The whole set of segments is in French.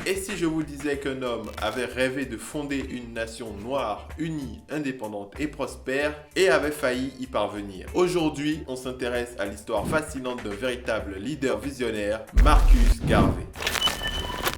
Et si je vous disais qu'un homme avait rêvé de fonder une nation noire, unie, indépendante et prospère et avait failli y parvenir? Aujourd'hui, on s'intéresse à l'histoire fascinante d'un véritable leader visionnaire, Marcus Garvey.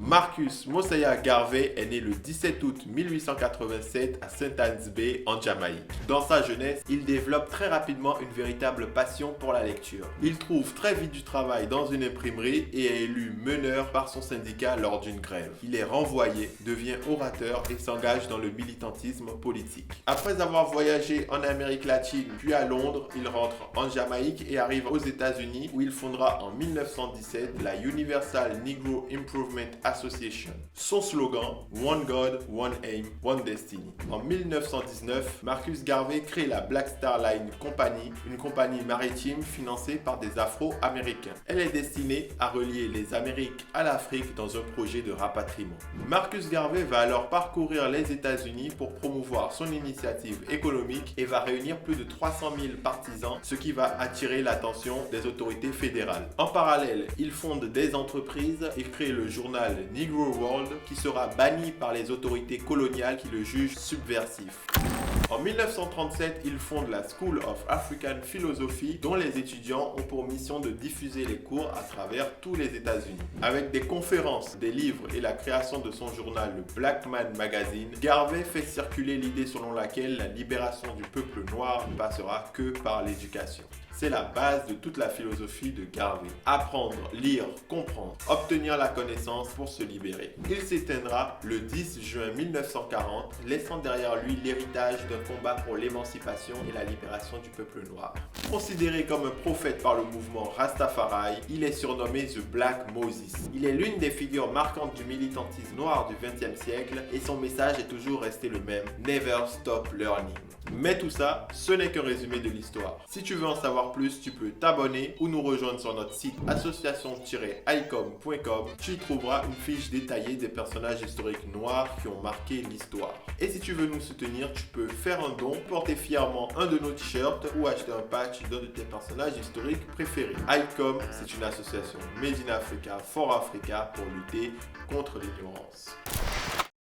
Marcus Mosiah Garvey est né le 17 août 1887 à St. Anne's Bay en Jamaïque. Dans sa jeunesse, il développe très rapidement une véritable passion pour la lecture. Il trouve très vite du travail dans une imprimerie et est élu meneur par son syndicat lors d'une grève. Il est renvoyé, devient orateur et s'engage dans le militantisme politique. Après avoir voyagé en Amérique latine puis à Londres, il rentre en Jamaïque et arrive aux États-Unis où il fondera en 1917 la Universal Negro Improvement Association. Son slogan, One God, One Aim, One Destiny. En 1919, Marcus Garvey crée la Black Star Line Company, une compagnie maritime financée par des Afro-Américains. Elle est destinée à relier les Amériques à l'Afrique dans un projet de rapatriement. Marcus Garvey va alors parcourir les États-Unis pour promouvoir son initiative économique et va réunir plus de 300 000 partisans, ce qui va attirer l'attention des autorités fédérales. En parallèle, il fonde des entreprises et crée le journal Negro World qui sera banni par les autorités coloniales qui le jugent subversif. En 1937, il fonde la School of African Philosophy dont les étudiants ont pour mission de diffuser les cours à travers tous les États-Unis. Avec des conférences, des livres et la création de son journal le Black Man Magazine, Garvey fait circuler l'idée selon laquelle la libération du peuple noir ne passera que par l'éducation. C'est la base de toute la philosophie de Garvey. Apprendre, lire, comprendre, obtenir la connaissance pour se libérer. Il s'éteindra le 10 juin 1940, laissant derrière lui l'héritage d'un combat pour l'émancipation et la libération du peuple noir. Considéré comme un prophète par le mouvement Rastafari, il est surnommé The Black Moses. Il est l'une des figures marquantes du militantisme noir du XXe siècle et son message est toujours resté le même, Never Stop Learning. Mais tout ça, ce n'est qu'un résumé de l'histoire. Si tu veux en savoir plus, tu peux t'abonner ou nous rejoindre sur notre site association-icom.com. Tu y trouveras une fiche détaillée des personnages historiques noirs qui ont marqué l'histoire. Et si tu veux nous soutenir, tu peux faire un don, porter fièrement un de nos t-shirts ou acheter un patch d'un de tes personnages historiques préférés. ICOM, c'est une association Made in Africa for Africa pour lutter contre l'ignorance.